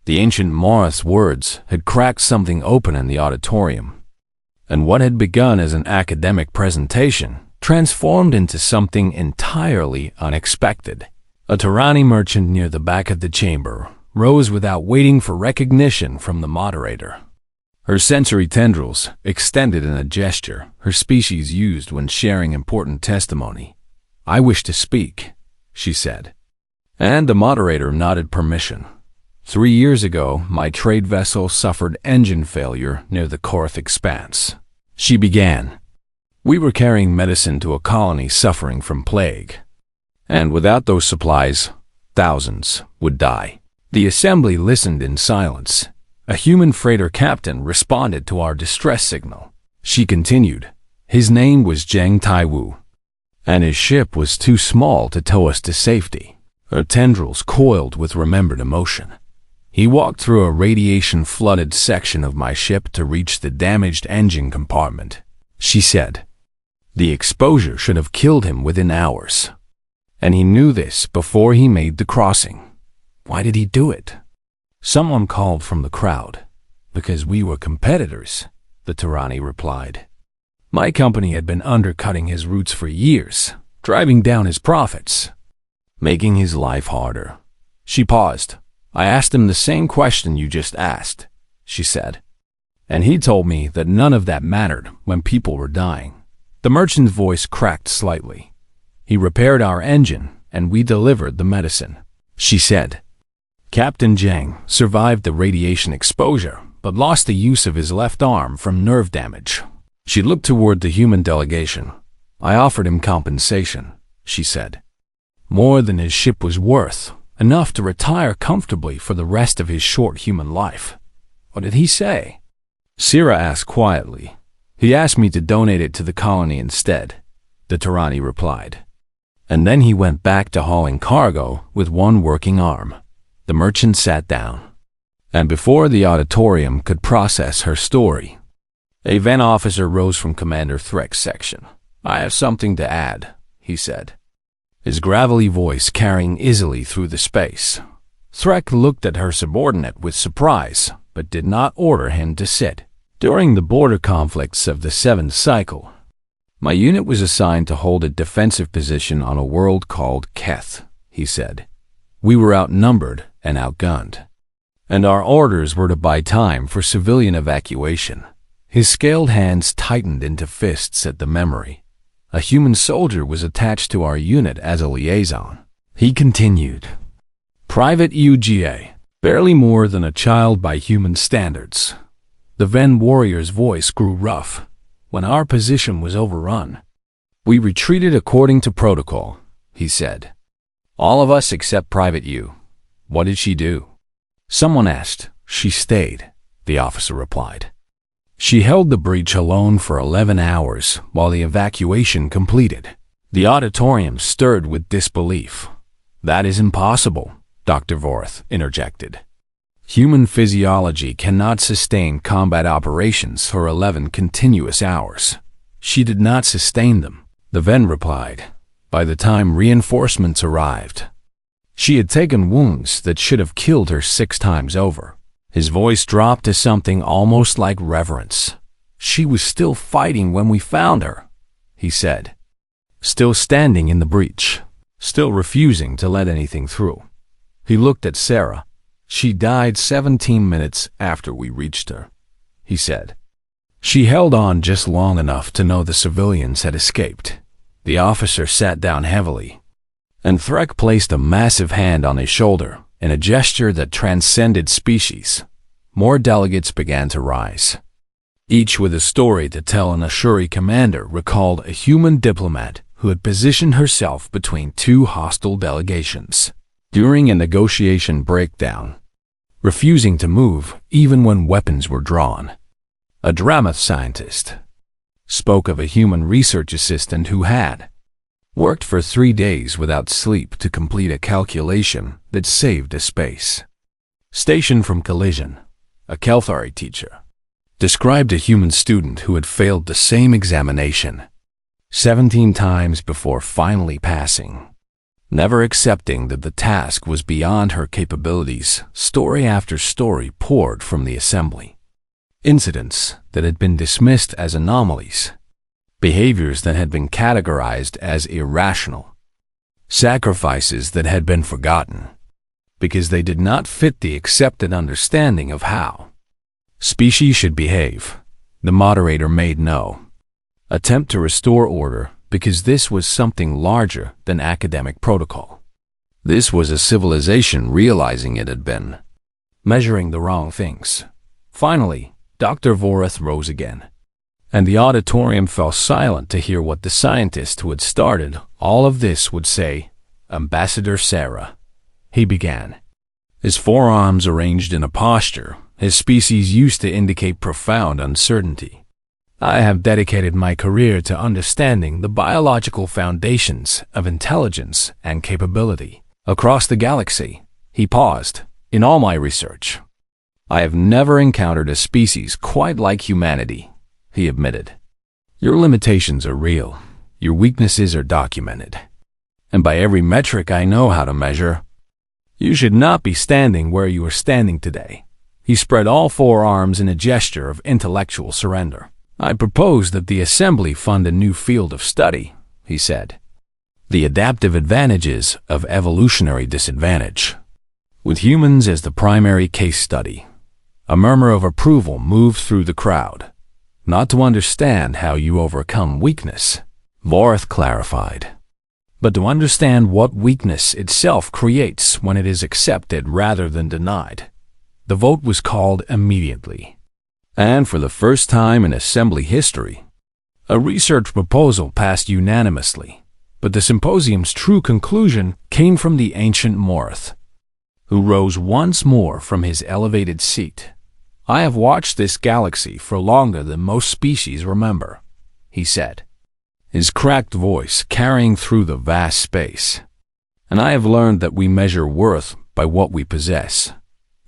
The ancient Morris words had cracked something open in the auditorium, and what had begun as an academic presentation transformed into something entirely unexpected. A Tarani merchant near the back of the chamber rose without waiting for recognition from the moderator. Her sensory tendrils extended in a gesture her species used when sharing important testimony. "I wish to speak," she said. And the moderator nodded permission. 3 years ago, my trade vessel suffered engine failure near the Korth Expanse. She began. We were carrying medicine to a colony suffering from plague. And without those supplies, thousands would die. The assembly listened in silence. A human freighter captain responded to our distress signal. She continued. His name was Zheng Taiwu, and his ship was too small to tow us to safety. Her tendrils coiled with remembered emotion. He walked through a radiation-flooded section of my ship to reach the damaged engine compartment. She said, "The exposure should have killed him within hours. And he knew this before he made the crossing. Why did he do it?" Someone called from the crowd. "Because we were competitors," the Tarani replied. "My company had been undercutting his routes for years, driving down his profits, making his life harder." She paused. "I asked him the same question you just asked," she said. "And he told me that none of that mattered when people were dying." The merchant's voice cracked slightly. "He repaired our engine, and we delivered the medicine," she said. "Captain Zhang survived the radiation exposure, but lost the use of his left arm from nerve damage." She looked toward the human delegation. "I offered him compensation," she said. "More than his ship was worth, enough to retire comfortably for the rest of his short human life." "What did he say?" Sira asked quietly. "He asked me to donate it to the colony instead," the Tarani replied. "And then he went back to hauling cargo with one working arm." The merchant sat down. And before the auditorium could process her story, a Ven officer rose from Commander Threk's section. "I have something to add," he said, his gravelly voice carrying easily through the space. Threk looked at her subordinate with surprise, but did not order him to sit. "During the border conflicts of the 7th cycle, my unit was assigned to hold a defensive position on a world called Keth," he said. "We were outnumbered and outgunned, and our orders were to buy time for civilian evacuation." His scaled hands tightened into fists at the memory. "A human soldier was attached to our unit as a liaison," he continued. "Private UGA, barely more than a child by human standards." The Ven warrior's voice grew rough. "When our position was overrun, we retreated according to protocol," he said. "All of us except Private U. What did she do?" Someone asked. "She stayed," the officer replied. "She held the breach alone for 11 hours while the evacuation completed." The auditorium stirred with disbelief. "That is impossible," Dr. Vorth interjected. "Human physiology cannot sustain combat operations for 11 continuous hours." "She did not sustain them," the Ven replied. "By the time reinforcements arrived, she had taken wounds that should have killed her 6 times over." His voice dropped to something almost like reverence. "She was still fighting when we found her," he said. "Still standing in the breach, still refusing to let anything through." He looked at Sarah. "She died 17 minutes after we reached her," he said. "She held on just long enough to know the civilians had escaped." The officer sat down heavily, and Threk placed a massive hand on his shoulder in a gesture that transcended species. More delegates began to rise, each with a story to tell. An Ashuri commander recalled a human diplomat who had positioned herself between 2 hostile delegations during a negotiation breakdown, refusing to move even when weapons were drawn. A drama scientist spoke of a human research assistant who had worked for 3 days without sleep to complete a calculation that saved a space station from collision. A Kelthari teacher described a human student who had failed the same examination 17 times before finally passing. Never accepting that the task was beyond her capabilities, story after story poured from the assembly. Incidents that had been dismissed as anomalies, behaviors that had been categorized as irrational, sacrifices that had been forgotten because they did not fit the accepted understanding of how species should behave. The moderator made no attempt to restore order because this was something larger than academic protocol. This was a civilization realizing it had been measuring the wrong things. Finally, Dr. Vorath rose again, and the auditorium fell silent to hear what the scientist who had started all of this would say. Ambassador Sarah, he began, his forearms arranged in a posture his species used to indicate profound uncertainty. I have dedicated my career to understanding the biological foundations of intelligence and capability across the galaxy. He paused. In all my research, I have never encountered a species quite like humanity, he admitted. Your limitations are real. Your weaknesses are documented. And by every metric I know how to measure, you should not be standing where you are standing today. He spread all four arms in a gesture of intellectual surrender. I propose that the assembly fund a new field of study, he said. The adaptive advantages of evolutionary disadvantage, with humans as the primary case study. A murmur of approval moved through the crowd. Not to understand how you overcome weakness, Vorath clarified, but to understand what weakness itself creates when it is accepted rather than denied. The vote was called immediately, and for the first time in assembly history, a research proposal passed unanimously. But the symposium's true conclusion came from the ancient Morth, who rose once more from his elevated seat. I have watched this galaxy for longer than most species remember, he said, his cracked voice carrying through the vast space. And I have learned that we measure worth by what we possess.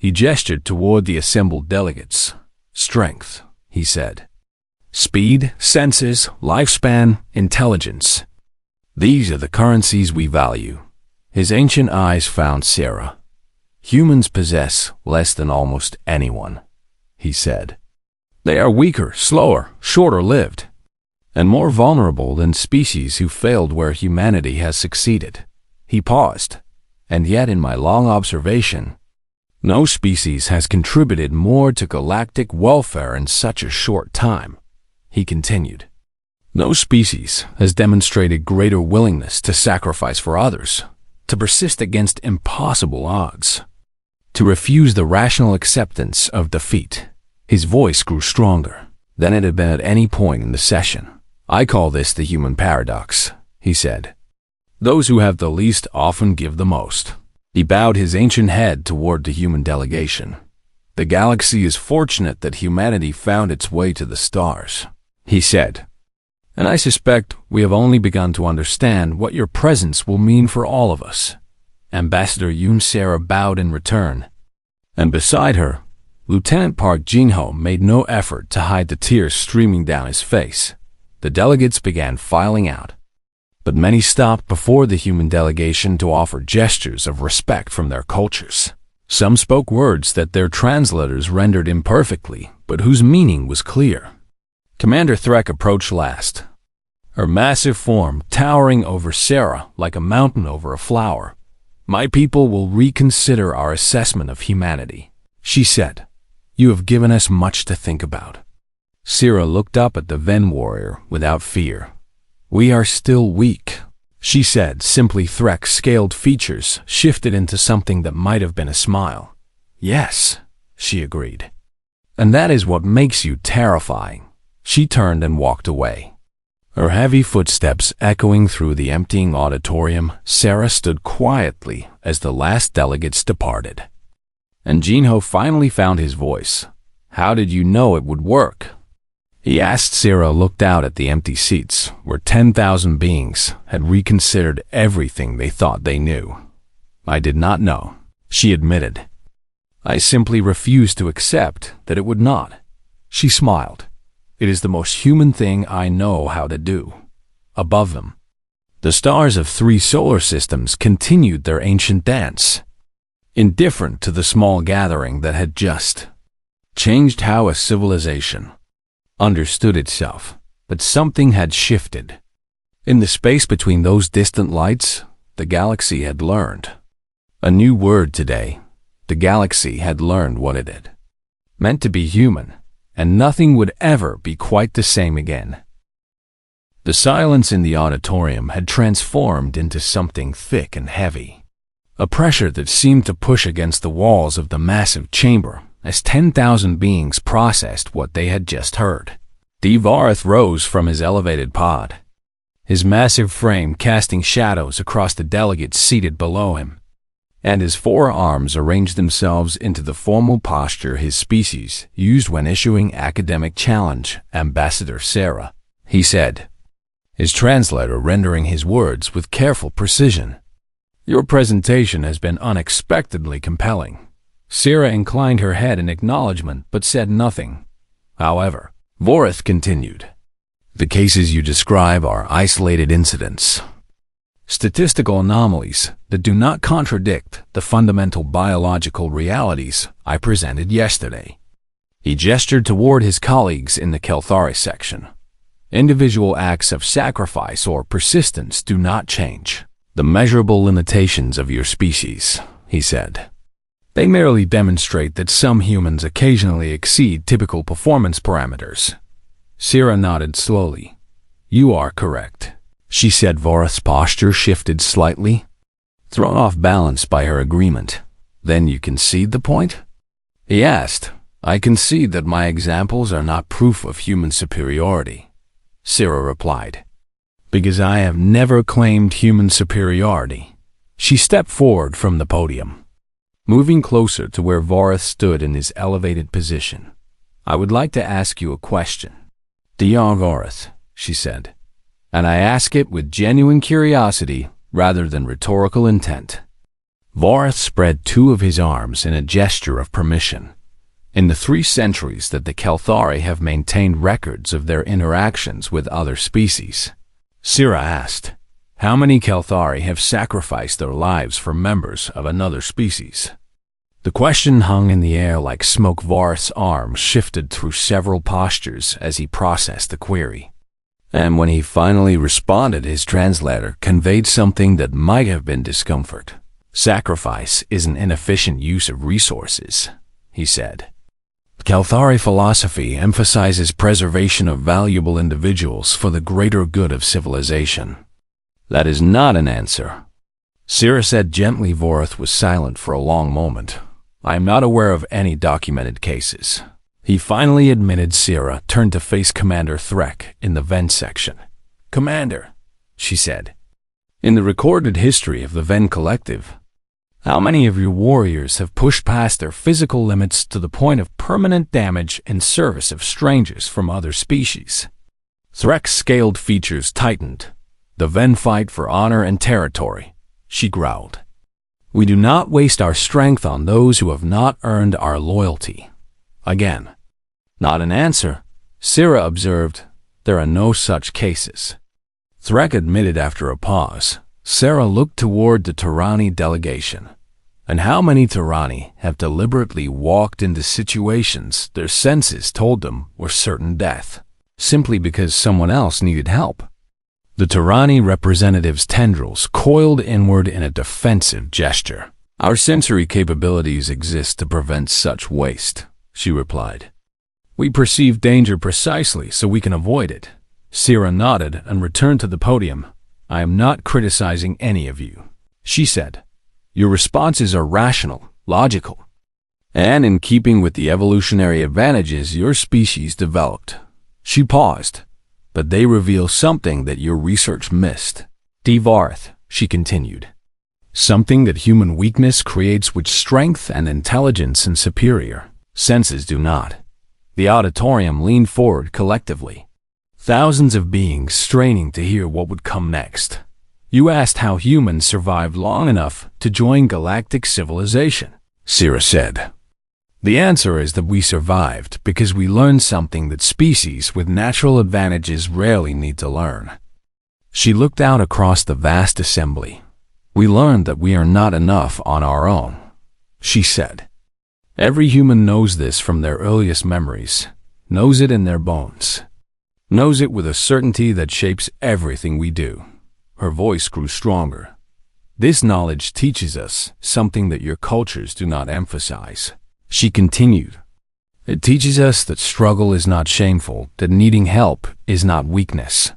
He gestured toward the assembled delegates. Strength, he said. Speed, senses, lifespan, intelligence. These are the currencies we value. His ancient eyes found Sarah. Humans possess less than almost anyone, he said. They are weaker, slower, shorter-lived, and more vulnerable than species who failed where humanity has succeeded. He paused, and yet in my long observation, no species has contributed more to galactic welfare in such a short time, he continued. No species has demonstrated greater willingness to sacrifice for others, to persist against impossible odds, to refuse the rational acceptance of defeat. His voice grew stronger than it had been at any point in the session. I call this the human paradox, he said. Those who have the least often give the most. He bowed his ancient head toward the human delegation. The galaxy is fortunate that humanity found its way to the stars, he said. And I suspect we have only begun to understand what your presence will mean for all of us. Ambassador Yoon Sarah bowed in return, and beside her, Lieutenant Park Jinho made no effort to hide the tears streaming down his face. The delegates began filing out, but many stopped before the human delegation to offer gestures of respect from their cultures. Some spoke words that their translators rendered imperfectly, but whose meaning was clear. Commander Threk approached last, her massive form towering over Sarah like a mountain over a flower. My people will reconsider our assessment of humanity, she said. You have given us much to think about. Sarah looked up at the Ven warrior without fear. We are still weak, she said. Simply Threk's scaled features shifted into something that might have been a smile. Yes, she agreed. And that is what makes you terrifying. She turned and walked away. Her heavy footsteps echoing through the emptying auditorium, Sarah stood quietly as the last delegates departed. And Jinho finally found his voice. How did you know it would work? He asked. Sarah looked out at the empty seats, where 10,000 beings had reconsidered everything they thought they knew. I did not know, she admitted. I simply refused to accept that it would not. She smiled. It is the most human thing I know how to do. Above them, The stars of 3 solar systems continued their ancient dance, indifferent to the small gathering that had just changed how a civilization understood itself. But something had shifted. In the space between those distant lights, the galaxy had learned a new word today. The galaxy had learned what it had meant to be human, and nothing would ever be quite the same again. The silence in the auditorium had transformed into something thick and heavy, a pressure that seemed to push against the walls of the massive chamber as 10,000 beings processed what they had just heard. Devarth rose from his elevated pod, his massive frame casting shadows across the delegates seated below him, and his 4 arms arranged themselves into the formal posture his species used when issuing academic challenge. Ambassador Sarah, he said, his translator rendering his words with careful precision. Your presentation has been unexpectedly compelling. Sarah inclined her head in acknowledgement but said nothing. However, Vorith continued, the cases you describe are isolated incidents, statistical anomalies that do not contradict the fundamental biological realities I presented yesterday. He gestured toward his colleagues in the Kelthari section. Individual acts of sacrifice or persistence do not change the measurable limitations of your species, he said. They merely demonstrate that some humans occasionally exceed typical performance parameters. Syrah nodded slowly. You are correct, she said. Vorith's posture shifted slightly, thrown off balance by her agreement. Then you concede the point? He asked. I concede that my examples are not proof of human superiority, Syrah replied. Because I have never claimed human superiority. She stepped forward from the podium, moving closer to where Vorith stood in his elevated position. I would like to ask you a question. Dear Vorith, she said, and I ask it with genuine curiosity rather than rhetorical intent. Vorith spread 2 of his arms in a gesture of permission. In the 3 centuries that the Kelthari have maintained records of their interactions with other species, Syrah asked, how many Kelthari have sacrificed their lives for members of another species? The question hung in the air like smoke. Vorith's arms shifted through several postures as he processed the query. And when he finally responded, his translator conveyed something that might have been discomfort. Sacrifice is an inefficient use of resources, he said. Kelthari philosophy emphasizes preservation of valuable individuals for the greater good of civilization. That is not an answer, Syrah said gently. Vorith was silent for a long moment. I am not aware of any documented cases, he finally admitted. Syrah turned to face Commander Threk in the Ven section. Commander, she said, in the recorded history of the Ven Collective, how many of your warriors have pushed past their physical limits to the point of permanent damage in service of strangers from other species? Threk's scaled features tightened. The Ven fight for honor and territory, she growled. We do not waste our strength on those who have not earned our loyalty. Again, not an answer, Syrah observed. There are no such cases, Threk admitted after a pause. Sarah looked toward the Tirani delegation. And how many Tirani have deliberately walked into situations their senses told them were certain death, simply because someone else needed help? The Tirani representative's tendrils coiled inward in a defensive gesture. Our sensory capabilities exist to prevent such waste, she replied. We perceive danger precisely so we can avoid it. Syrah nodded and returned to the podium. I am not criticizing any of you, she said. Your responses are rational, logical, and in keeping with the evolutionary advantages your species developed. She paused, but they reveal something that your research missed. Devarth, she continued. Something that human weakness creates with strength and intelligence and superior senses do not. The auditorium leaned forward collectively, thousands of beings straining to hear what would come next. You asked how humans survived long enough to join galactic civilization, Syrah said. The answer is that we survived because we learned something that species with natural advantages rarely need to learn. She looked out across the vast assembly. "We learned that we are not enough on our own," she said. "Every human knows this from their earliest memories, knows it in their bones, knows it with a certainty that shapes everything we do." Her voice grew stronger. "This knowledge teaches us something that your cultures do not emphasize," she continued. "It teaches us that struggle is not shameful, that needing help is not weakness,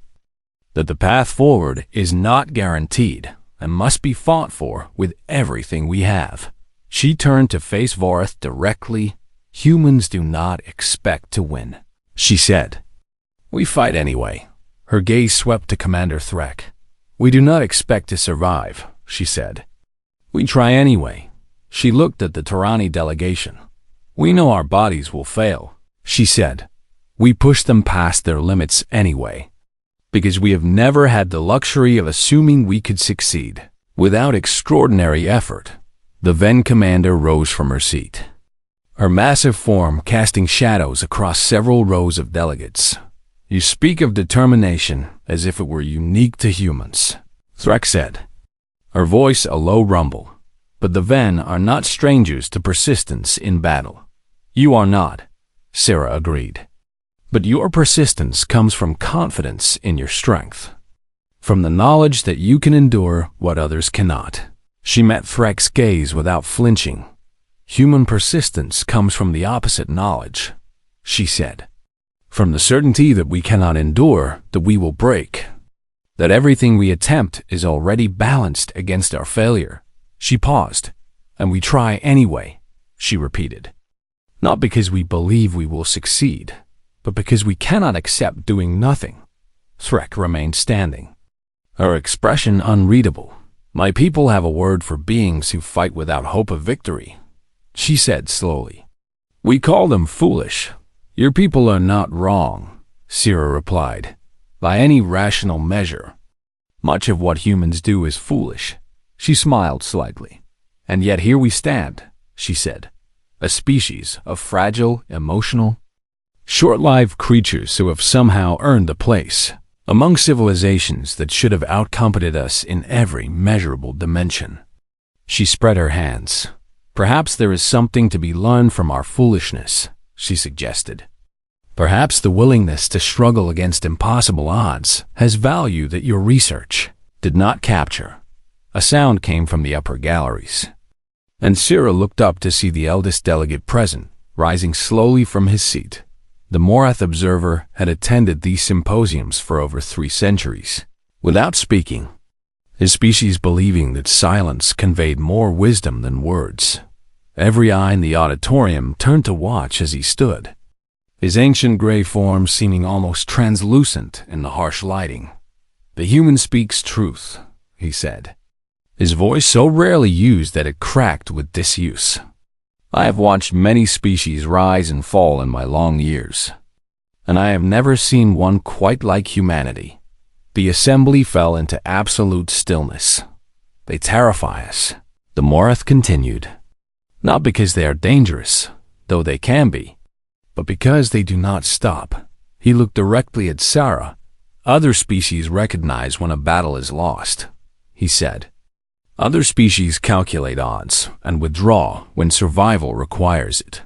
that the path forward is not guaranteed and must be fought for with everything we have." She turned to face Vorith directly. "Humans do not expect to win," she said. "We fight anyway." Her gaze swept to Commander Threk. "We do not expect to survive," she said. "We try anyway." She looked at the Tarani delegation. "We know our bodies will fail," she said. "We push them past their limits anyway, because we have never had the luxury of assuming we could succeed without extraordinary effort." The Ven commander rose from her seat, her massive form casting shadows across several rows of delegates. "You speak of determination as if it were unique to humans," Threk said, her voice a low rumble. "But the Ven are not strangers to persistence in battle." "You are not," Sarah agreed. "But your persistence comes from confidence in your strength, from the knowledge that you can endure what others cannot." She met Threk's gaze without flinching. "Human persistence comes from the opposite knowledge," she said. "From the certainty that we cannot endure, that we will break, that everything we attempt is already balanced against our failure." She paused. "And we try anyway," she repeated. "Not because we believe we will succeed, but because we cannot accept doing nothing." Threk remained standing, her expression unreadable. "My people have a word for beings who fight without hope of victory," she said slowly. "We call them foolish." "Your people are not wrong," Sira replied, "by any rational measure. Much of what humans do is foolish." She smiled slightly. "And yet here we stand," she said, "a species of fragile, emotional, short-lived creatures who have somehow earned a place among civilizations that should have outcompeted us in every measurable dimension." She spread her hands. "Perhaps there is something to be learned from our foolishness," she suggested. "Perhaps the willingness to struggle against impossible odds has value that your research did not capture." A sound came from the upper galleries, and Sira looked up to see the eldest delegate present, rising slowly from his seat. The Morath observer had attended these symposiums for over 3 centuries, without speaking, his species believing that silence conveyed more wisdom than words. Every eye in the auditorium turned to watch as he stood, his ancient gray form seeming almost translucent in the harsh lighting. "The human speaks truth," he said, his voice so rarely used that it cracked with disuse. "I have watched many species rise and fall in my long years, and I have never seen one quite like humanity." The assembly fell into absolute stillness. "They terrify us," the Morath continued, "not because they are dangerous, though they can be, but because they do not stop." He looked directly at Sarah. "Other species recognize when a battle is lost," he said. "Other species calculate odds and withdraw when survival requires it.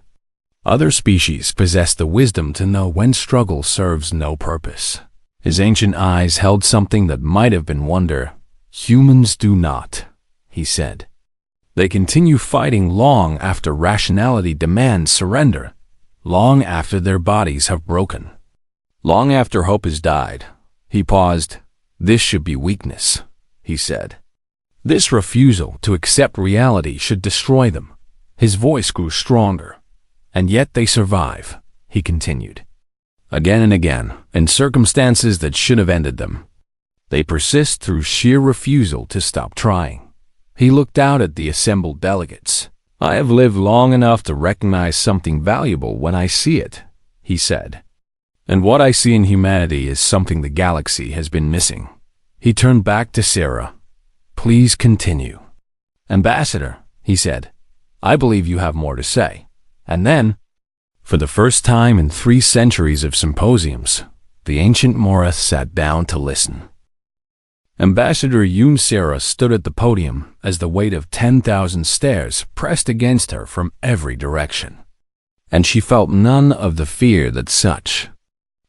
Other species possess the wisdom to know when struggle serves no purpose." His ancient eyes held something that might have been wonder. "Humans do not," he said. "They continue fighting long after rationality demands surrender, long after their bodies have broken, long after hope has died." He paused. "This should be weakness," he said. "This refusal to accept reality should destroy them." His voice grew stronger. "And yet they survive," he continued. "Again and again, in circumstances that should have ended them. They persist through sheer refusal to stop trying." He looked out at the assembled delegates. "I have lived long enough to recognize something valuable when I see it," he said. "And what I see in humanity is something the galaxy has been missing." He turned back to Sarah. "Please continue." "Ambassador," he said, "I believe you have more to say." And then, for the first time in 3 centuries of symposiums, the ancient Morath sat down to listen. Ambassador Yoon Sarah stood at the podium as the weight of 10,000 stares pressed against her from every direction. And she felt none of the fear that such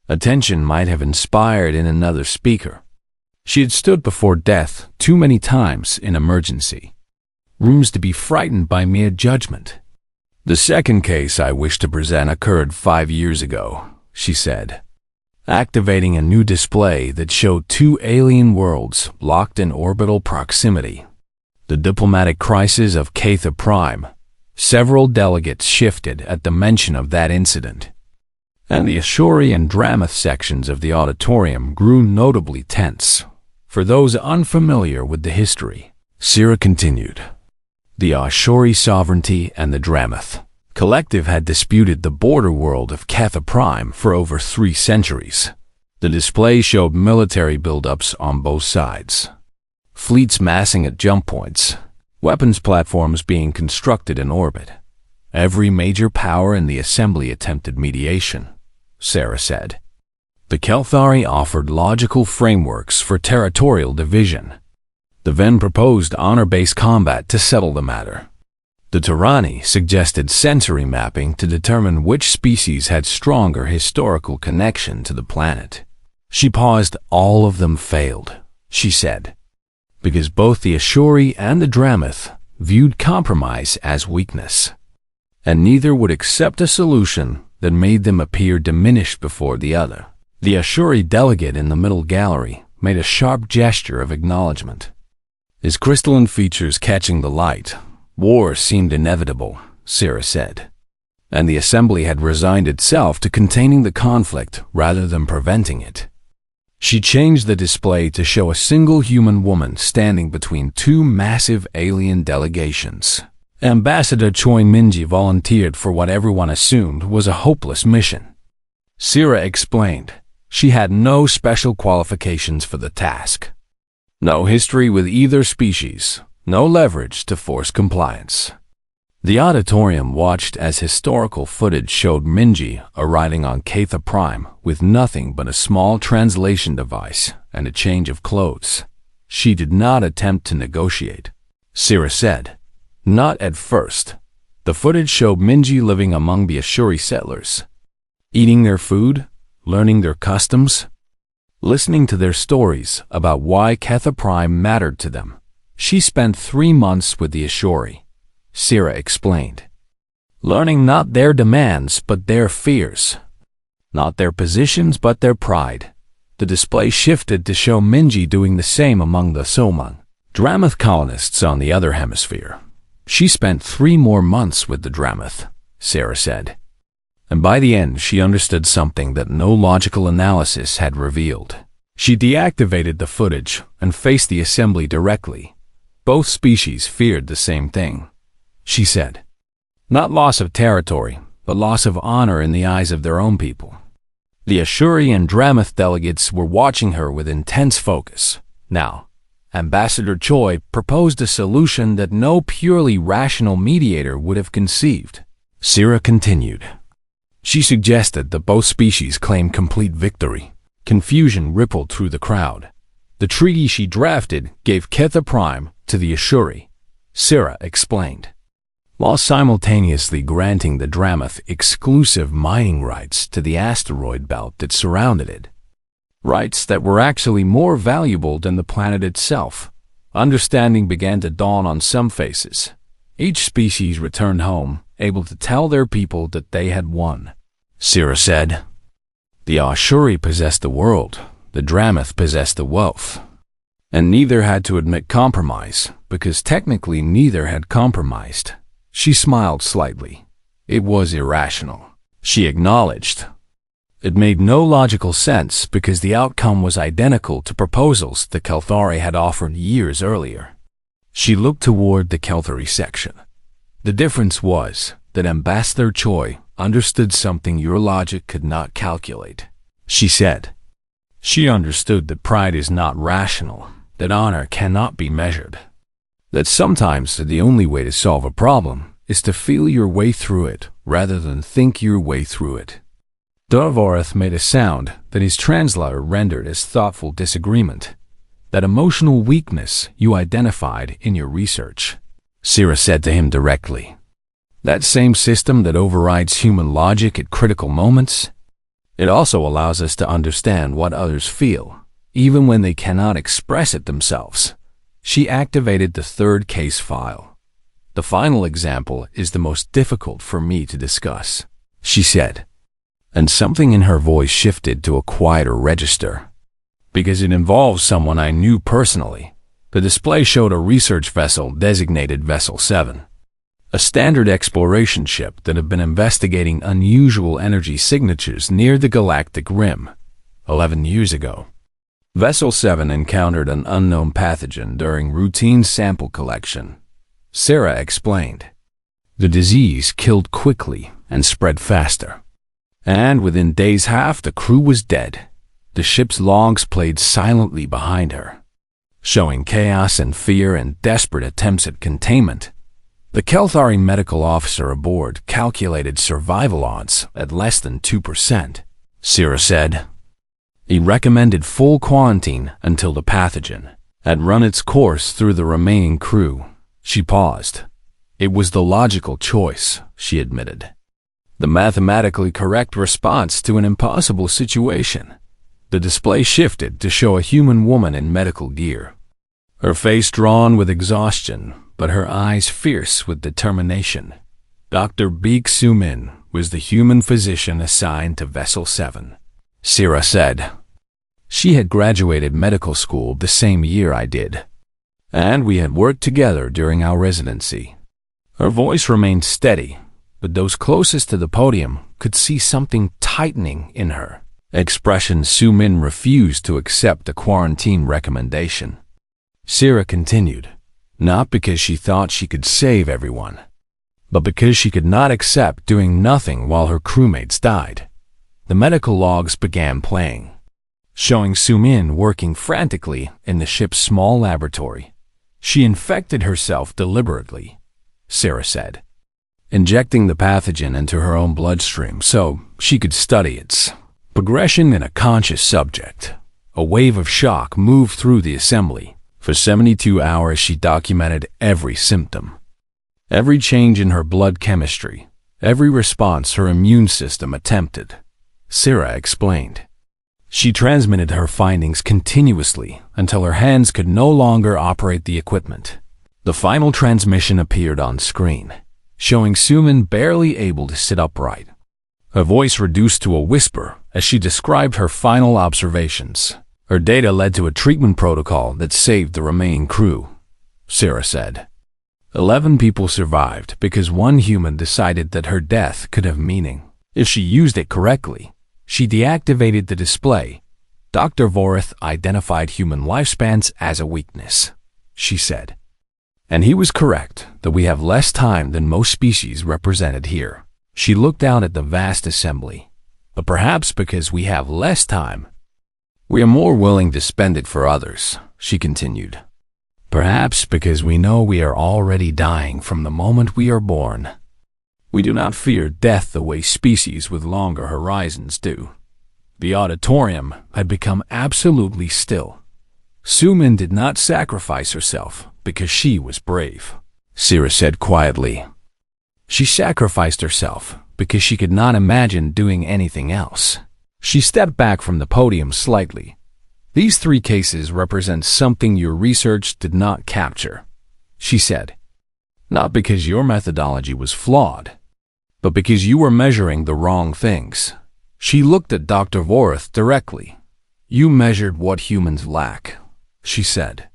attention might have inspired in another speaker. She had stood before death too many times in emergency rooms to be frightened by mere judgment. "The second case I wish to present occurred 5 years ago," she said, activating a new display that showed 2 alien worlds locked in orbital proximity. The diplomatic crisis of Catha Prime. Several delegates shifted at the mention of that incident, and the HFY and Dramath sections of the auditorium grew notably tense. For those unfamiliar with the history, Sarah continued, the HFY sovereignty and the Dramath collective had disputed the border world of Catha Prime for over 3 centuries. The display showed military buildups on both sides, fleets massing at jump points, weapons platforms being constructed in orbit. Every major power in the assembly attempted mediation, Sarah said. The Kelthari offered logical frameworks for territorial division. The Ven proposed honor-based combat to settle the matter. The Turani suggested sensory mapping to determine which species had stronger historical connection to the planet. She paused. All of them failed, she said, because both the HFY and the Dramath viewed compromise as weakness, and neither would accept a solution that made them appear diminished before the other. The HFY delegate in the middle gallery made a sharp gesture of acknowledgement. His crystalline features catching the light, war seemed inevitable, Sarah said, and the assembly had resigned itself to containing the conflict rather than preventing it. She changed the display to show a single human woman standing between 2 massive alien delegations. Ambassador Choi Minji volunteered for what everyone assumed was a hopeless mission. Sarah explained she had no special qualifications for the task. No history with either species, no leverage to force compliance. The auditorium watched as historical footage showed Minji arriving on Catha Prime with nothing but a small translation device and a change of clothes. She did not attempt to negotiate, Sarah said. Not at first. The footage showed Minji living among the HFY settlers, eating their food, learning their customs, listening to their stories about why Catha Prime mattered to them. She spent 3 months with the HFY, Sarah explained, learning not their demands but their fears, not their positions but their pride. The display shifted to show Minji doing the same among the Somang, Dramath colonists on the other hemisphere. She spent 3 more months with the Dramath, Sarah said, and by the end she understood something that no logical analysis had revealed. She deactivated the footage and faced the assembly directly. Both species feared the same thing, she said. Not loss of territory, but loss of honor in the eyes of their own people. The HFY and Dramath delegates were watching her with intense focus. Now, Ambassador Choi proposed a solution that no purely rational mediator would have conceived. Sarah continued. She suggested that both species claim complete victory. Confusion rippled through the crowd. The treaty she drafted gave Catha Prime to the HFY, Sarah explained, while simultaneously granting the Dramath exclusive mining rights to the asteroid belt that surrounded it. Rights that were actually more valuable than the planet itself. Understanding began to dawn on some faces. Each species returned home, able to tell their people that they had won. Sarah said, the HFY possessed the world, the Dramath possessed the wealth, and neither had to admit compromise, because technically neither had compromised. She smiled slightly. It was irrational, she acknowledged. It made no logical sense because the outcome was identical to proposals the Kelthari had offered years earlier. She looked toward the Kelthari section. The difference was that Ambassador Choi understood something your logic could not calculate, she said. She understood that pride is not rational, that honor cannot be measured, that sometimes the only way to solve a problem is to feel your way through it rather than think your way through it. Dvoreth made a sound that his translator rendered as thoughtful disagreement. that emotional weakness you identified in your research. Sira said to him directly. That same system that overrides human logic at critical moments, it also allows us to understand what others feel, even when they cannot express it themselves. She activated the third case file. The final example is the most difficult for me to discuss, she said, and something in her voice shifted to a quieter register. Because it involves someone I knew personally. The display showed a research vessel designated Vessel 7, a standard exploration ship that had been investigating unusual energy signatures near the Galactic Rim 11 years ago. Vessel 7 encountered an unknown pathogen during routine sample collection. Sarah explained. The disease killed quickly and spread faster. And within days half the crew was dead. The ship's logs played silently behind her, showing chaos and fear and desperate attempts at containment. The Kelthari medical officer aboard calculated survival odds at less than 2%, Sira said. He recommended full quarantine until the pathogen had run its course through the remaining crew. She paused. It was the logical choice, she admitted. The mathematically correct response to an impossible situation. The display shifted to show a human woman in medical gear. Her face drawn with exhaustion, but her eyes fierce with determination. Dr. Beek Sumin was the human physician assigned to Vessel 7, Sira said. She had graduated medical school the same year I did, and we had worked together during our residency. Her voice remained steady, but those closest to the podium could see something tightening in her expression. Sumin refused to accept the quarantine recommendation. Sira continued, not because she thought she could save everyone, but because she could not accept doing nothing while her crewmates died. The medical logs began playing, showing Sumin working frantically in the ship's small laboratory. She infected herself deliberately, Sira said, injecting the pathogen into her own bloodstream so she could study its progression in a conscious subject. A wave of shock moved through the assembly. For 72 hours she documented every symptom, every change in her blood chemistry, every response her immune system attempted, Sira explained. She transmitted her findings continuously until her hands could no longer operate the equipment. The final transmission appeared on screen, showing Sumin barely able to sit upright. Her voice reduced to a whisper as she described her final observations. Her data led to a treatment protocol that saved the remaining crew, Sira said. 11 people survived because one human decided that her death could have meaning. If she used it correctly, she deactivated the display. Dr. Vorath identified human lifespans as a weakness, she said. And he was correct that we have less time than most species represented here. She looked out at the vast assembly. But perhaps because we have less time, we are more willing to spend it for others, she continued. Perhaps because we know we are already dying from the moment we are born. We do not fear death the way species with longer horizons do. The auditorium had become absolutely still. Sumin did not sacrifice herself because she was brave, Sira said quietly. She sacrificed herself because she could not imagine doing anything else. She stepped back from the podium slightly. These 3 cases represent something your research did not capture, she said. Not because your methodology was flawed, but because you were measuring the wrong things. She looked at Dr. Vorath directly. You measured what humans lack, she said.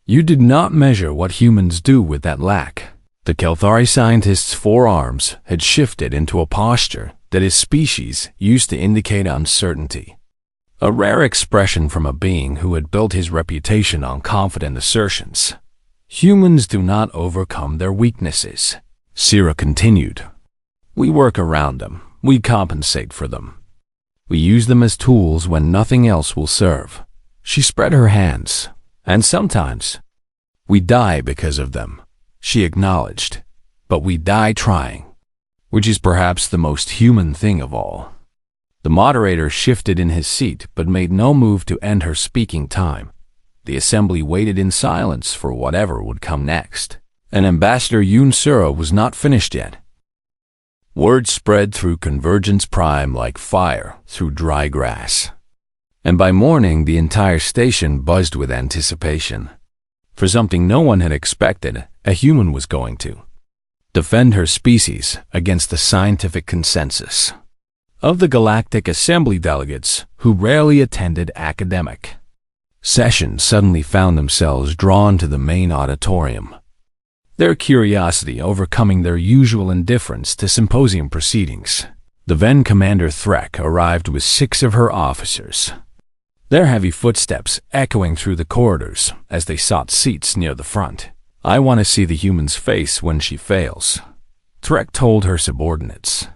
You did not measure what humans do with that lack. The Kelthari scientist's forearms had shifted into a posture that his species used to indicate uncertainty. A rare expression from a being who had built his reputation on confident assertions. Humans do not overcome their weaknesses, Sira continued. We work around them. We compensate for them. We use them as tools when nothing else will serve. She spread her hands. And sometimes, we die because of them, she acknowledged. But we die trying, which is perhaps the most human thing of all. The moderator shifted in his seat but made no move to end her speaking time. The assembly waited in silence for whatever would come next. And Ambassador Yoon Sura was not finished yet. Word spread through Convergence Prime like fire through dry grass. And by morning, the entire station buzzed with anticipation. For something no one had expected, a human was going to defend her species against the scientific consensus of the Galactic Assembly delegates who rarely attended academic sessions suddenly found themselves drawn to the main auditorium, their curiosity overcoming their usual indifference to symposium proceedings. The then Commander Threk arrived with 6 of her officers, their heavy footsteps echoing through the corridors as they sought seats near the front. "I want to see the human's face when she fails," Threk told her subordinates.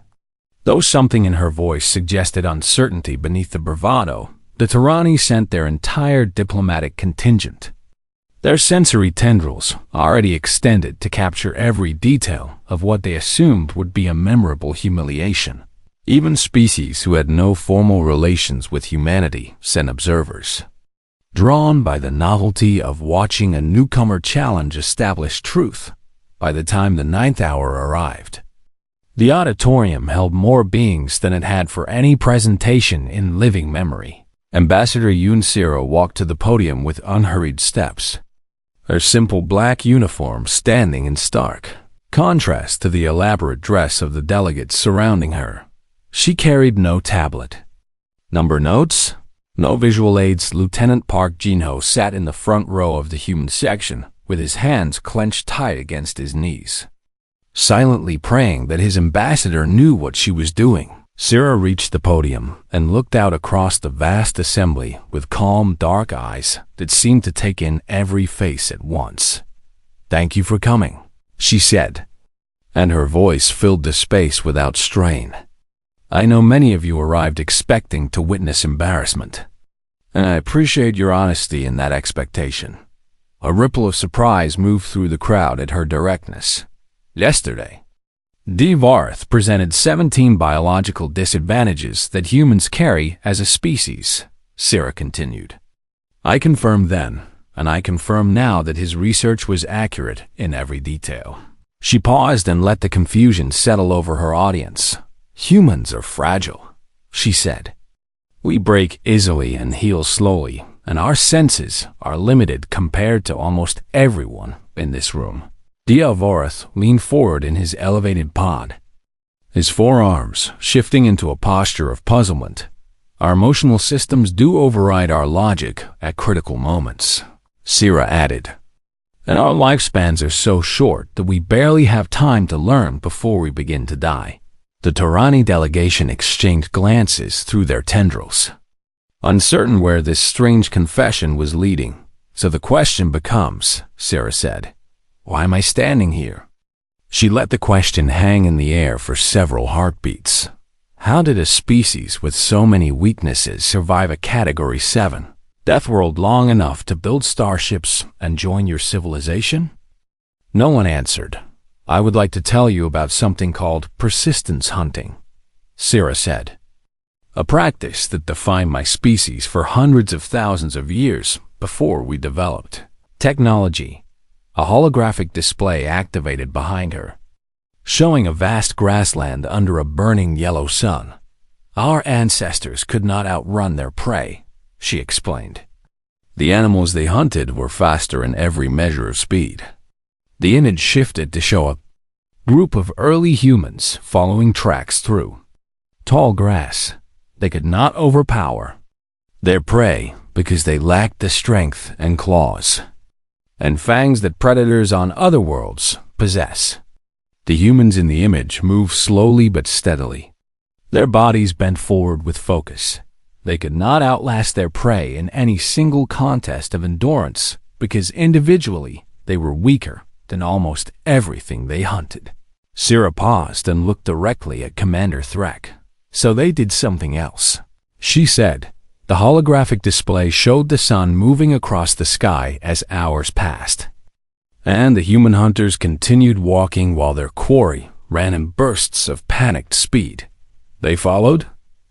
Though something in her voice suggested uncertainty beneath the bravado, the T'Rani sent their entire diplomatic contingent, their sensory tendrils already extended to capture every detail of what they assumed would be a memorable humiliation. Even species who had no formal relations with humanity sent observers, drawn by the novelty of watching a newcomer challenge established truth. By the time the 9th hour arrived, the auditorium held more beings than it had for any presentation in living memory. Ambassador Yoon Sura walked to the podium with unhurried steps, her simple black uniform standing in stark contrast to the elaborate dress of the delegates surrounding her. She carried no tablet, number notes, no visual aids. Lieutenant Park Jin-ho sat in the front row of the human section with his hands clenched tight against his knees, silently praying that his ambassador knew what she was doing. Sura reached the podium and looked out across the vast assembly with calm, dark eyes that seemed to take in every face at once. "Thank you for coming," she said, and her voice filled the space without strain. "I know many of you arrived expecting to witness embarrassment, and I appreciate your honesty in that expectation." A ripple of surprise moved through the crowd at her directness. "Yesterday, Varth presented 17 biological disadvantages that humans carry as a species," Sura continued. "I confirmed then, and I confirm now that his research was accurate in every detail." She paused and let the confusion settle over her audience. "Humans are fragile," she said. "We break easily and heal slowly, and our senses are limited compared to almost everyone in this room." Varth leaned forward in his elevated pod, his forearms shifting into a posture of puzzlement. "Our emotional systems do override our logic at critical moments," Sura added. "And our lifespans are so short that we barely have time to learn before we begin to die." The T'Rani delegation exchanged glances through their tendrils, uncertain where this strange confession was leading. "So the question becomes," Sura said, "why am I standing here?" She let the question hang in the air for several heartbeats. How did a species with so many weaknesses survive a Category 7 death world long enough to build starships and join your civilization? No one answered. "I would like to tell you about something called persistence hunting," Sura said. "A practice that defined my species for hundreds of thousands of years before we developed technology." A holographic display activated behind her, showing a vast grassland under a burning yellow sun. "Our ancestors could not outrun their prey," she explained. "The animals they hunted were faster in every measure of speed." The image shifted to show a group of early humans following tracks through tall grass. They could not overpower their prey because they lacked the strength and claws and fangs that predators on other worlds possess. The humans in the image moved slowly but steadily, their bodies bent forward with focus. They could not outlast their prey in any single contest of endurance because individually they were weaker than almost everything they hunted. Sura paused and looked directly at Commander Threk. "So they did something else," she said. The holographic display showed the sun moving across the sky as hours passed, and the human hunters continued walking while their quarry ran in bursts of panicked speed. "They followed,"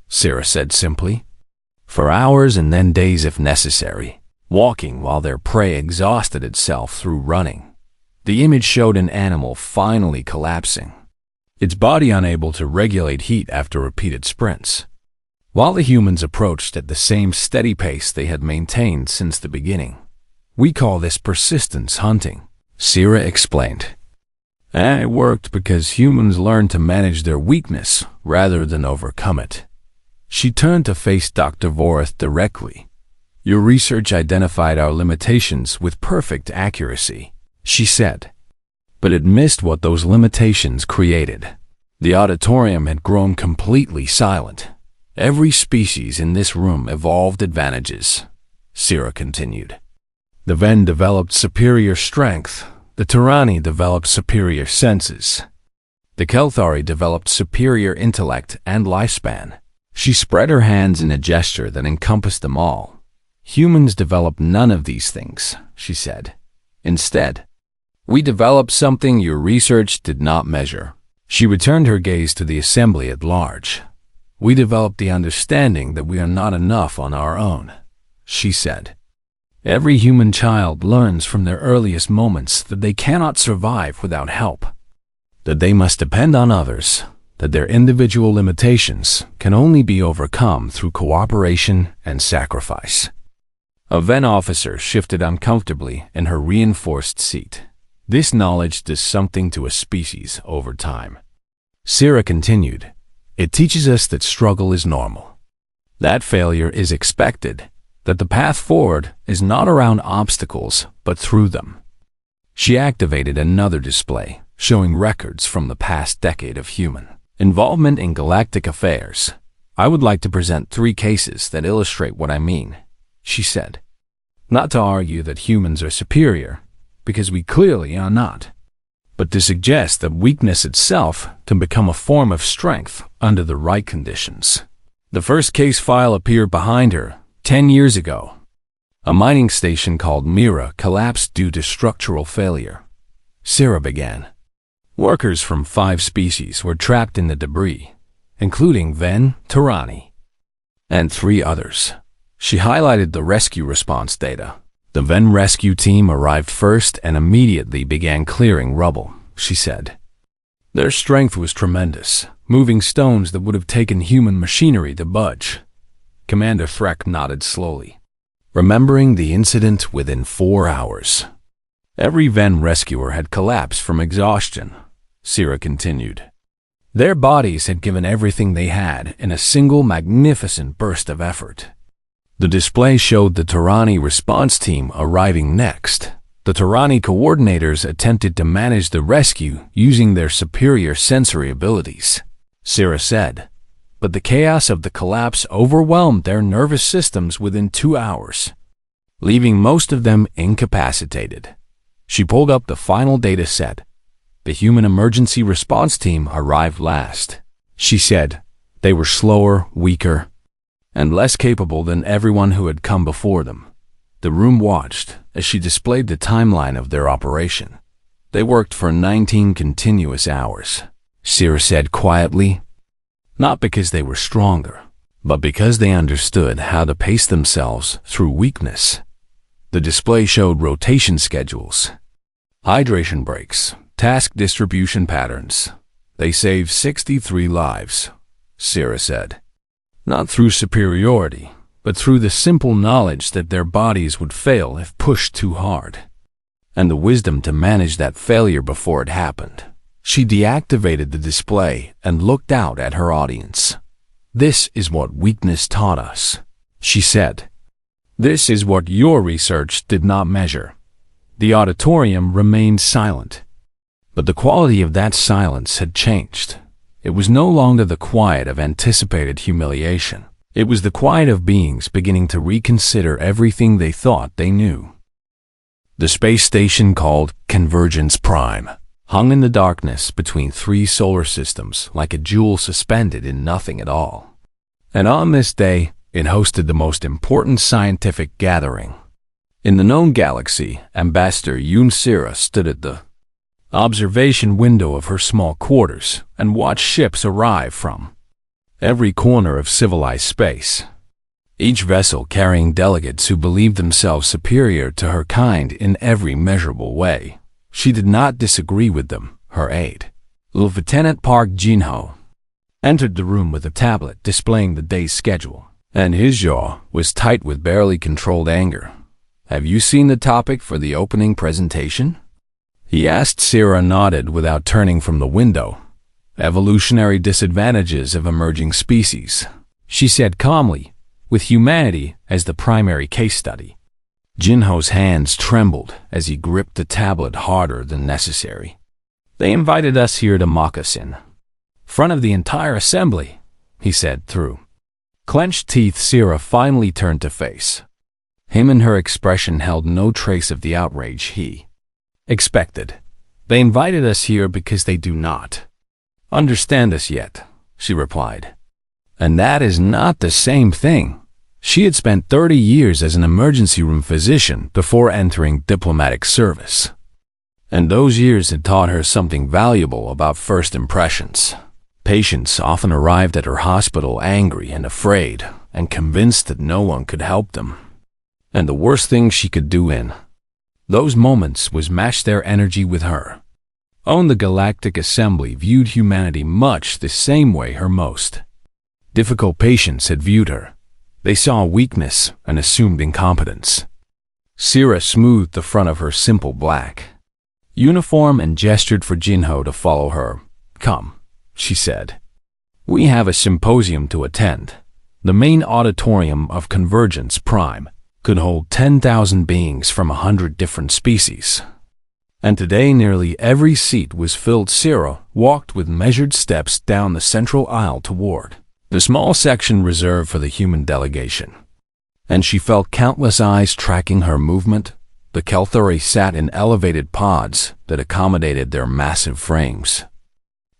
Sura said simply, "for hours and then days if necessary. walking while their prey exhausted itself through running. The image showed an animal finally collapsing, its body unable to regulate heat after repeated sprints, while the humans approached at the same steady pace they had maintained since the beginning. We call this persistence hunting, Sira explained. It worked because humans learned to manage their weakness rather than overcome it. She turned to face Dr. Vorath directly. Your research identified our limitations with perfect accuracy, she said. But it missed what those limitations created. The auditorium had grown completely silent. Every species in this room evolved advantages, Sira continued. The Ven developed superior strength. The Turani developed superior senses. The Kelthari developed superior intellect and lifespan. She spread her hands in a gesture that encompassed them all. Humans developed none of these things, she said. Instead, we developed something your research did not measure. She returned her gaze to the assembly at large. We developed the understanding that we are not enough on our own, she said. Every human child learns from their earliest moments that they cannot survive without help, that they must depend on others, that their individual limitations can only be overcome through cooperation and sacrifice. A Ven officer shifted uncomfortably in her reinforced seat. This knowledge does something to a species over time. Sira continued. It teaches us that struggle is normal, that failure is expected, that the path forward is not around obstacles, but through them. She activated another display, showing records from the past decade of human involvement in galactic affairs. I would like to present 3 cases that illustrate what I mean, she said. Not to argue that humans are superior, because we clearly are not, but to suggest that weakness itself can become a form of strength under the right conditions. The first case file appeared behind her 10 years ago. A mining station called Mira collapsed due to structural failure. Sira began. Workers from 5 species were trapped in the debris, including Ven, Turani, and 3 others. She highlighted the rescue response data. The Ven rescue team arrived first and immediately began clearing rubble, she said. Their strength was tremendous, moving stones that would have taken human machinery to budge. Commander Freck nodded slowly, remembering the incident within 4 hours. Every Ven rescuer had collapsed from exhaustion, Sira continued. Their bodies had given everything they had in a single magnificent burst of effort. The display showed the Turani response team arriving next. The Turani coordinators attempted to manage the rescue using their superior sensory abilities, Sira said. But the chaos of the collapse overwhelmed their nervous systems within 2 hours, leaving most of them incapacitated. She pulled up the final data set. The human emergency response team arrived last. She said they were slower, weaker, and less capable than everyone who had come before them. The room watched as she displayed the timeline of their operation. They worked for 19 continuous hours, Sira said quietly. Not because they were stronger, but because they understood how to pace themselves through weakness. The display showed rotation schedules, hydration breaks, task distribution patterns. They saved 63 lives, Sira said. Not through superiority, but through the simple knowledge that their bodies would fail if pushed too hard, and the wisdom to manage that failure before it happened. She deactivated the display and looked out at her audience. This is what weakness taught us, she said. This is what your research did not measure. The auditorium remained silent, but the quality of that silence had changed. It was no longer the quiet of anticipated humiliation. It was the quiet of beings beginning to reconsider everything they thought they knew. The space station called Convergence Prime hung in the darkness between 3 solar systems like a jewel suspended in nothing at all. And on this day, it hosted the most important scientific gathering. In the known galaxy, Ambassador Yoon Sira stood at the observation window of her small quarters and watched ships arrive from every corner of civilized space. each vessel carrying delegates who believed themselves superior to her kind in every measurable way. She did not disagree with them. Her aide, Lieutenant Park Jinho, entered the room with a tablet displaying the day's schedule, and his jaw was tight with barely controlled anger. "Have you seen the topic for the opening presentation?" he asked. Sierra nodded without turning from the window. "Evolutionary disadvantages of emerging species," she said calmly, with humanity as the primary case study. Jinho's hands trembled as he gripped the tablet harder than necessary. "They invited us here to mock us in front of the entire assembly," he said through clenched teeth. Sierra finally turned to face him, and her expression held no trace of the outrage he expected. "They invited us here because they do not understand us yet," she replied. And that is not the same thing. She had spent 30 years as an emergency room physician before entering diplomatic service, and those years had taught her something valuable about first impressions. Patients often arrived at her hospital angry and afraid, and convinced that no one could help them. And the worst thing she could do in those moments was match their energy with her own. The Galactic Assembly viewed humanity much the same way her most difficult patients had viewed her. They saw weakness and assumed incompetence. Sierra smoothed the front of her simple black uniform and gestured for Jinho to follow her. "Come," she said. "We have a symposium to attend." The main auditorium of Convergence Prime could hold 10,000 beings from 100 different species, and today nearly every seat was filled. Sierra walked with measured steps down the central aisle toward the small section reserved for the human delegation, and she felt countless eyes tracking her movement. The Kelthuri sat in elevated pods that accommodated their massive frames,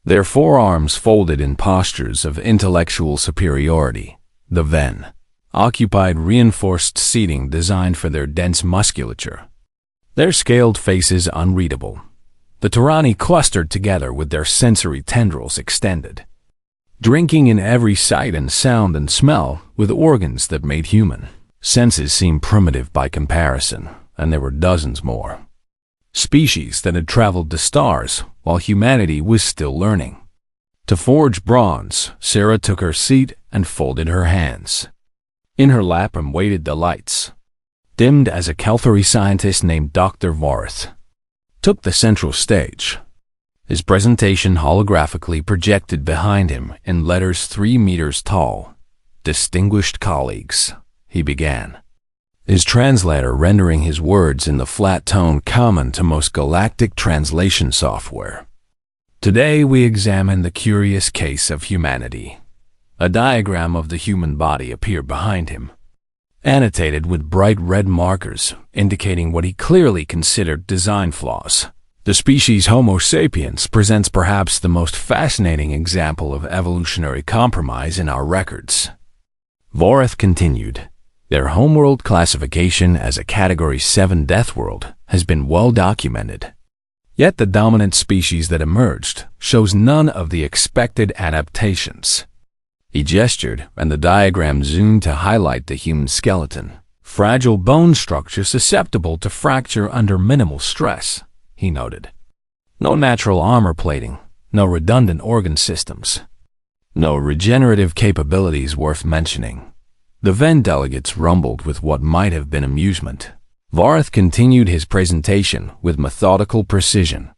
their forearms folded in postures of intellectual superiority. The Ven occupied reinforced seating designed for their dense musculature, their scaled faces unreadable. The Turani clustered together with their sensory tendrils extended, drinking in every sight and sound and smell with organs that made human senses seem primitive by comparison. And there were dozens more species that had traveled to stars while humanity was still learning to forge bronze. Sarah took her seat and folded her hands in her lap and waited. The lights dimmed as a Kelthuri scientist named Dr. Varth took the central stage, his presentation holographically projected behind him in letters 3 meters tall. "Distinguished colleagues," he began, his translator rendering his words in the flat tone common to most galactic translation software. "Today we examine the curious case of humanity." A diagram of the human body appeared behind him, annotated with bright red markers indicating what he clearly considered design flaws. The species Homo sapiens presents perhaps the most fascinating example of evolutionary compromise in our records. Voreth continued. Their homeworld classification as a Category 7 death world has been well documented. Yet the dominant species that emerged shows none of the expected adaptations. He gestured, and the diagram zoomed to highlight the human skeleton. Fragile bone structure susceptible to fracture under minimal stress, he noted. No natural armor plating, no redundant organ systems, no regenerative capabilities worth mentioning. The Ven delegates rumbled with what might have been amusement. Varth continued his presentation with methodical precision,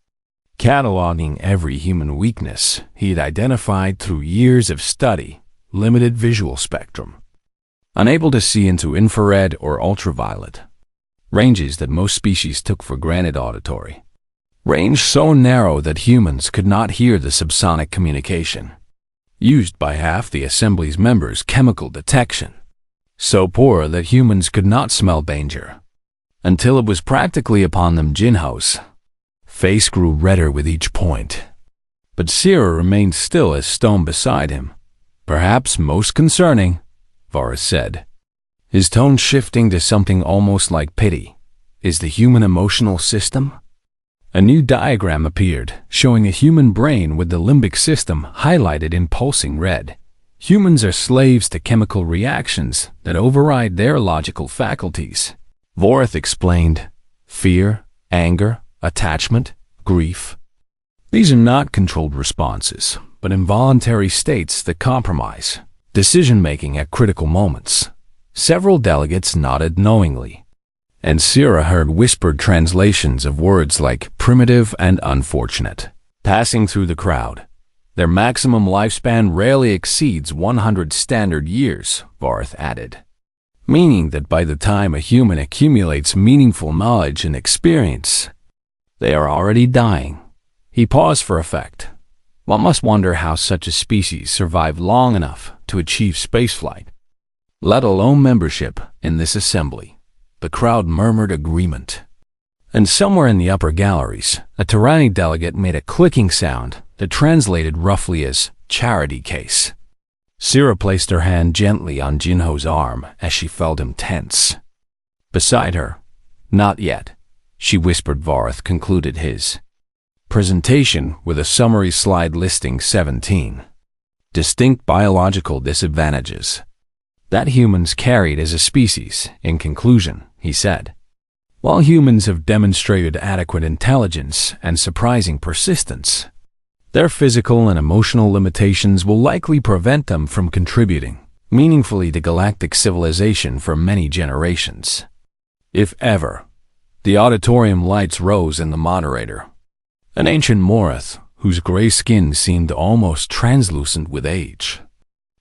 cataloging every human weakness he had identified through years of study. Limited visual spectrum, unable to see into infrared or ultraviolet, ranges that most species took for granted. Auditory range so narrow that humans could not hear the subsonic communication used by half the assembly's members. Chemical detection so poor that humans could not smell danger until it was practically upon them. Jinho's face grew redder with each point, but Sierra remained still as stone beside him. "Perhaps most concerning," Varus said, his tone shifting to something almost like pity, "is the human emotional system." A new diagram appeared, showing a human brain with the limbic system highlighted in pulsing red. Humans are slaves to chemical reactions that override their logical faculties. Vorath explained. Fear, anger, attachment, grief. These are not controlled responses, but involuntary states that compromise decision-making at critical moments. Several delegates nodded knowingly, and Sira heard whispered translations of words like primitive and unfortunate passing through the crowd. Their maximum lifespan rarely exceeds 100 standard years, Vorath added, meaning that by the time a human accumulates meaningful knowledge and experience, they are already dying. He paused for effect. One must wonder how such a species survived long enough to achieve spaceflight, let alone membership in this assembly. The crowd murmured agreement. And somewhere in the upper galleries, a Tyranny delegate made a clicking sound that translated roughly as charity case. Sira placed her hand gently on Jinho's arm as she felt him tense. Beside her, not yet, she whispered. Vorath concluded his presentation with a summary slide listing 17 distinct biological disadvantages that humans carried as a species. In conclusion, he said, while humans have demonstrated adequate intelligence and surprising persistence, their physical and emotional limitations will likely prevent them from contributing meaningfully to galactic civilization for many generations. If ever. The auditorium lights rose in the moderator, an ancient Morath whose gray skin seemed almost translucent with age,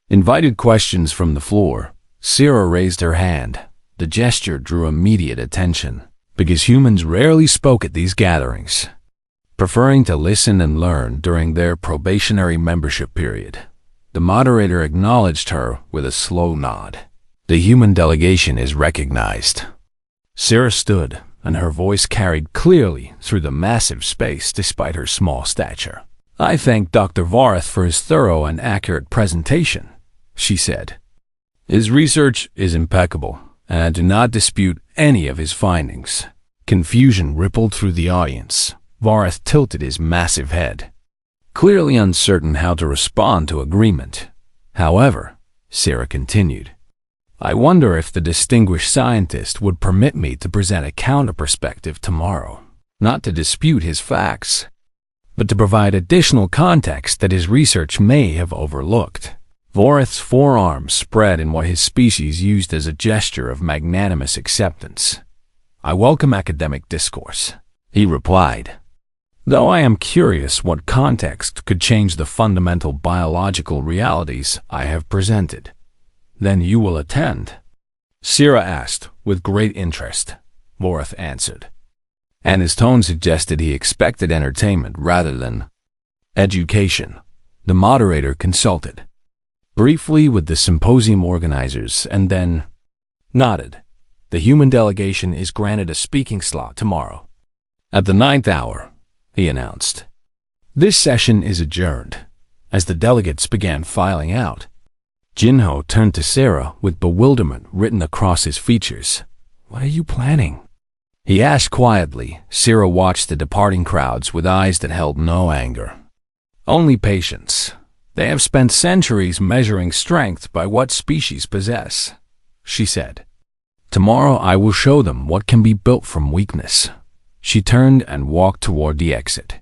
invited questions from the floor. Sira raised her hand. The gesture drew immediate attention, because humans rarely spoke at these gatherings, preferring to listen and learn during their probationary membership period. The moderator acknowledged her with a slow nod. The human delegation is recognized. Sira stood, and her voice carried clearly through the massive space despite her small stature. I thank Dr. Vorath for his thorough and accurate presentation, she said. His research is impeccable, and I do not dispute any of his findings. Confusion rippled through the audience. Vorath tilted his massive head, clearly uncertain how to respond to agreement. However, Sira continued, I wonder if the distinguished scientist would permit me to present a counter-perspective tomorrow, not to dispute his facts, but to provide additional context that his research may have overlooked. Vorath's forearms spread in what his species used as a gesture of magnanimous acceptance. I welcome academic discourse, he replied, though I am curious what context could change the fundamental biological realities I have presented. Then you will attend? Sira asked, with great interest. Vorath answered, and his tone suggested he expected entertainment rather than education. The moderator consulted briefly with the symposium organizers and then nodded. The human delegation is granted a speaking slot tomorrow at the 9th hour, he announced. This session is adjourned. As the delegates began filing out, Jinho turned to Sira with bewilderment written across his features. What are you planning? He asked quietly. Sira watched the departing crowds with eyes that held no anger, only patience. They have spent centuries measuring strength by what species possess, she said. Tomorrow I will show them what can be built from weakness. She turned and walked toward the exit,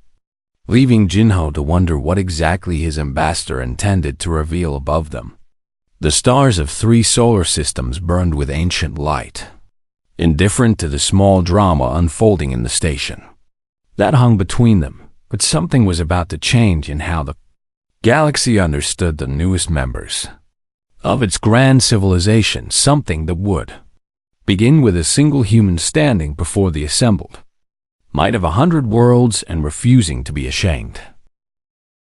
leaving Jinho to wonder what exactly his ambassador intended to reveal above them. The stars of 3 solar systems burned with ancient light, indifferent to the small drama unfolding in the station that hung between them. But something was about to change in how the galaxy understood the newest members of its grand civilization, something that would begin with a single human standing before the assembled might of 100 worlds and refusing to be ashamed.